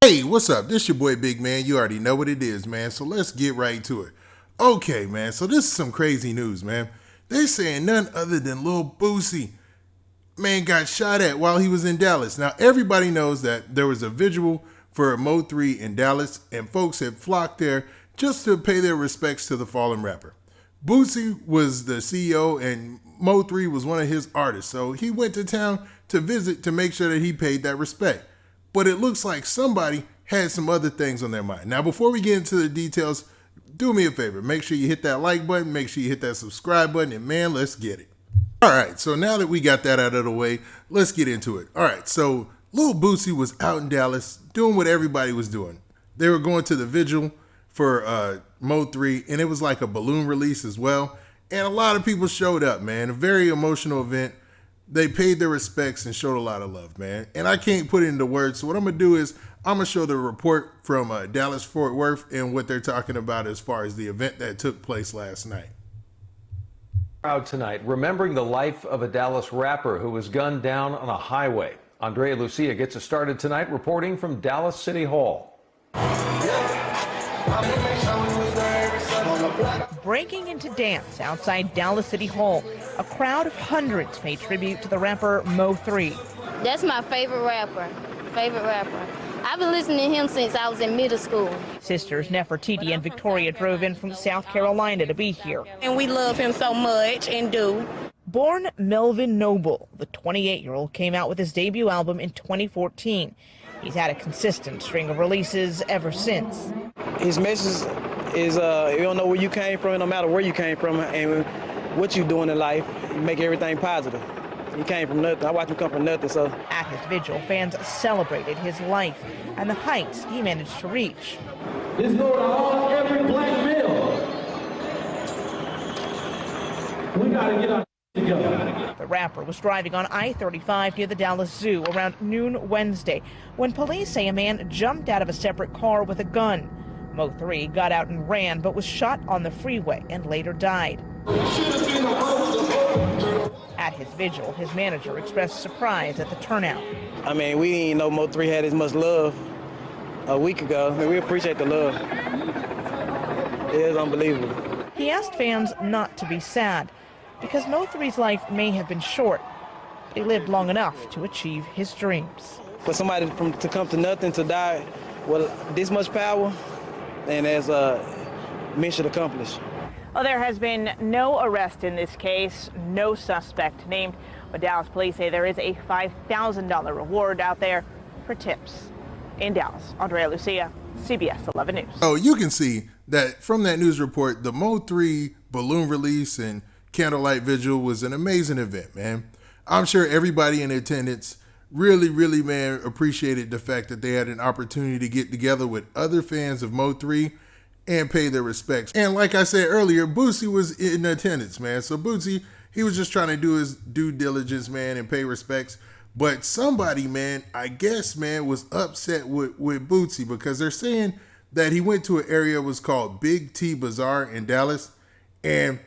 Hey, what's up? This your boy Big Man. You already know what it is, man. So let's get right to it. Okay, man. So this is some crazy news, man. They're saying none other than Lil Boosie, man, got shot at while he was in Dallas. Now, everybody knows that there was a vigil for Mo3 in Dallas, and folks had flocked there just to pay their respects to the fallen rapper. Boosie was the CEO, and Mo3 was one of his artists, so he went to town to visit to make sure that he paid that respect. But it looks like somebody had some other things on their mind. Now, before we get into the details, do me a favor. Make sure you hit that like button. Make sure you hit that subscribe button. And man, let's get it. All right, so now that we got that out of the way, let's get into it. All right, so Lil Boosie was out in Dallas doing what everybody was doing. They were going to the vigil for Mo3, and it was like a balloon release as well. And a lot of people showed up, man. A very emotional event. They paid their respects and showed a lot of love, man. And I can't put it into words. So what I'm going to do is I'm going to show the report from Dallas-Fort Worth and what they're talking about as far as the event that took place last night. Crowd tonight, remembering the life of a Dallas rapper who was gunned down on a highway. Andrea Lucia gets us started tonight, reporting from Dallas City Hall. Breaking into dance outside Dallas City Hall, a crowd of hundreds paid tribute to the rapper Mo3. That's my favorite rapper. I've been listening to him since I was in middle school. Sisters Nefertiti and Victoria drove in from South Carolina to be here. And we love him so much and do. Born Melvin Noble, the 28-year-old came out with his debut album in 2014. He's had a consistent string of releases ever since. His message is you don't know where you came from, no matter where you came from and what you're doing in life, you make everything positive. He came from nothing. I watched him come from nothing, so. At his vigil, fans celebrated his life and the heights he managed to reach. This goes to all every black male. We gotta get our together. The rapper was driving on I-35 near the Dallas Zoo around noon Wednesday when police say a man jumped out of a separate car with a gun. Mo3 got out and ran, but was shot on the freeway and later died. At his vigil, his manager expressed surprise at the turnout. I mean, we didn't know Mo3 had as much love a week ago. I mean, we appreciate the love. It is unbelievable. He asked fans not to be sad, because Mo3's life may have been short, but he lived long enough to achieve his dreams. For somebody to come to nothing, to die with this much power, and as a mission accomplished. Well, there has been no arrest in this case, no suspect named, but Dallas police say there is a $5,000 reward out there for tips. In Dallas, Andrea Lucia, CBS 11 News. Oh, you can see that from that news report, the Mo3 balloon release and candlelight vigil was an amazing event, man. I'm sure everybody in attendance really, man, appreciated the fact that they had an opportunity to get together with other fans of Mo3 and pay their respects. And like I said earlier, Boosie was in attendance, man. So Boosie, he was just trying to do his due diligence, man, and pay respects. But somebody, man, I guess, man, was upset with Boosie because they're saying that he went to an area that was called Big T Bazaar in Dallas, and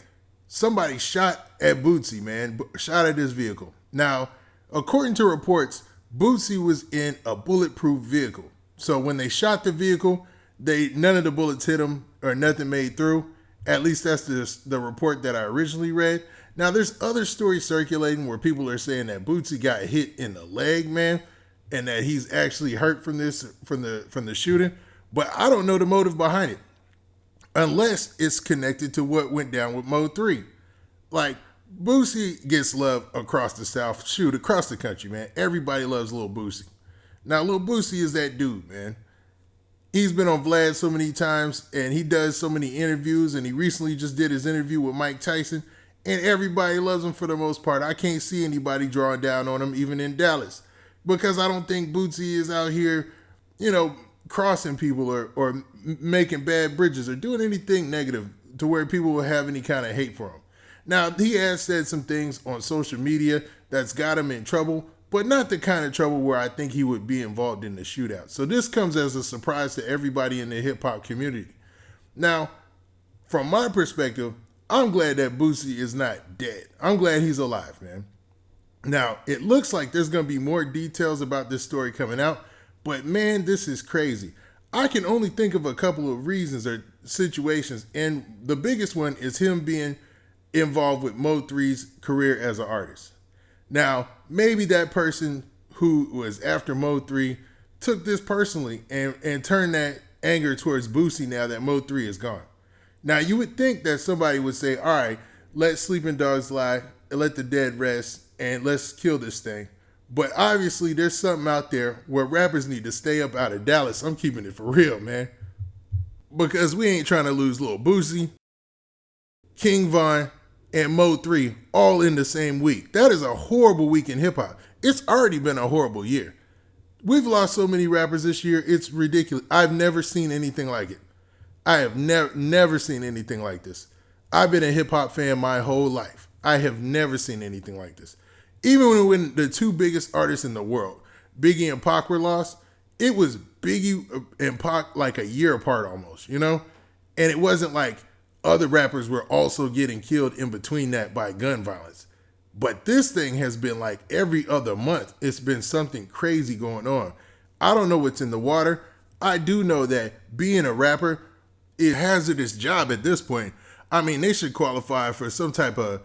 somebody shot at Boosie, man, shot at his vehicle. Now, according to reports, Boosie was in a bulletproof vehicle. So when they shot the vehicle, none of the bullets hit him or nothing made through. At least that's the report that I originally read. Now, there's other stories circulating where people are saying that Boosie got hit in the leg, man, and that he's actually hurt from the shooting. But I don't know the motive behind it, unless it's connected to what went down with Mo3. Like, Boosie gets love across the South, shoot, across the country, man. Everybody loves Lil Boosie. Now, Lil Boosie is that dude, man. He's been on Vlad so many times, and he does so many interviews, and he recently just did his interview with Mike Tyson, and everybody loves him for the most part. I can't see anybody drawing down on him, even in Dallas, because I don't think Boosie is out here, crossing people or making bad bridges or doing anything negative to where people will have any kind of hate for him. Now, he has said some things on social media that's got him in trouble, but not the kind of trouble where I think he would be involved in the shootout. So this comes as a surprise to everybody in the hip-hop community. Now, from my perspective, I'm glad that Boosie is not dead. I'm glad he's alive, man. Now, it looks like there's going to be more details about this story coming out, But man, this is crazy. I can only think of a couple of reasons or situations, and the biggest one is him being involved with Mo3's career as an artist. Now, maybe that person who was after Mo3 took this personally and turned that anger towards Boosie now that Mo3 is gone. Now, you would think that somebody would say, all right, let sleeping dogs lie, and let the dead rest, and let's kill this thing. But obviously, there's something out there where rappers need to stay up out of Dallas. I'm keeping it for real, man. Because we ain't trying to lose Lil Boosie, King Von, and Mo3 all in the same week. That is a horrible week in hip-hop. It's already been a horrible year. We've lost so many rappers this year, it's ridiculous. I've never seen anything like it. I have never seen anything like this. I've been a hip-hop fan my whole life. I have never seen anything like this. Even when the two biggest artists in the world, Biggie and Pac, were lost, it was Biggie and Pac like a year apart almost, you know? And it wasn't like other rappers were also getting killed in between that by gun violence. But this thing has been like every other month. It's been something crazy going on. I don't know what's in the water. I do know that being a rapper is a hazardous job at this point. I mean, they should qualify for some type of,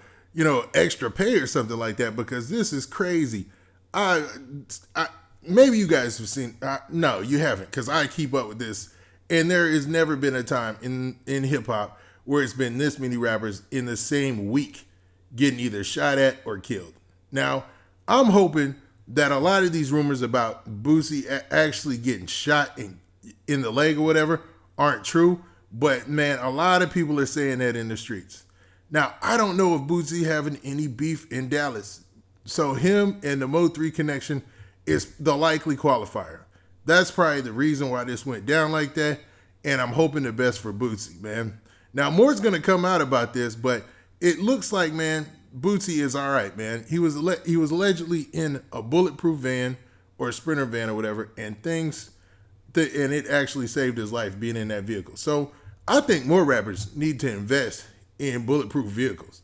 extra pay or something like that, because this is crazy. Maybe you guys have seen, no, you haven't, because I keep up with this. And there has never been a time in hip hop where it's been this many rappers in the same week getting either shot at or killed. Now, I'm hoping that a lot of these rumors about Boosie actually getting shot in the leg or whatever aren't true. But man, a lot of people are saying that in the streets. Now, I don't know if Boosie having any beef in Dallas. So him and the Mo3 connection is the likely qualifier. That's probably the reason why this went down like that. And I'm hoping the best for Boosie, man. Now, more's going to come out about this, but it looks like, man, Boosie is all right, man. He was allegedly in a bulletproof van or a Sprinter van or whatever, and and it actually saved his life being in that vehicle. So I think more rappers need to invest in bulletproof vehicles.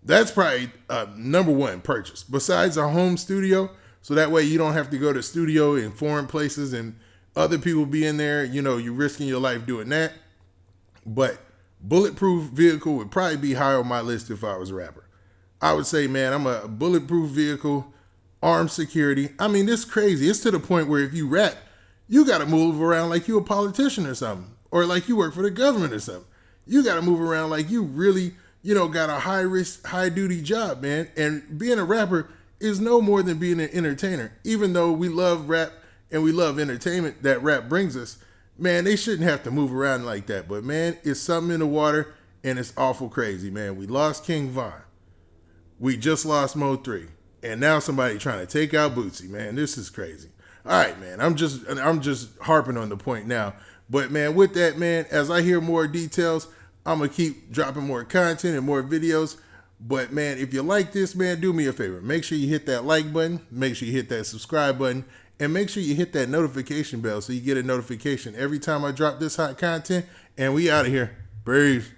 That's probably a number one purchase, besides a home studio. So that way you don't have to go to studio in foreign places and other people be in there. You're risking your life doing that. But bulletproof vehicle would probably be high on my list if I was a rapper. I would say, man, I'm a bulletproof vehicle, armed security. I mean, this is crazy. It's to the point where if you rap, you got to move around like you a politician or something, or like you work for the government or something. You got to move around like you really, got a high risk, high duty job, man. And being a rapper is no more than being an entertainer. Even though we love rap and we love entertainment that rap brings us, man, they shouldn't have to move around like that. But man, it's something in the water and it's awful crazy, man. We lost King Von. We just lost Mo3. And now somebody trying to take out Boosie, man. This is crazy. All right, man. I'm just harping on the point now. But man, with that, man, as I hear more details, I'm going to keep dropping more content and more videos. But man, if you like this, man, do me a favor. Make sure you hit that like button. Make sure you hit that subscribe button. And make sure you hit that notification bell so you get a notification every time I drop this hot content. And we out of here. Peace.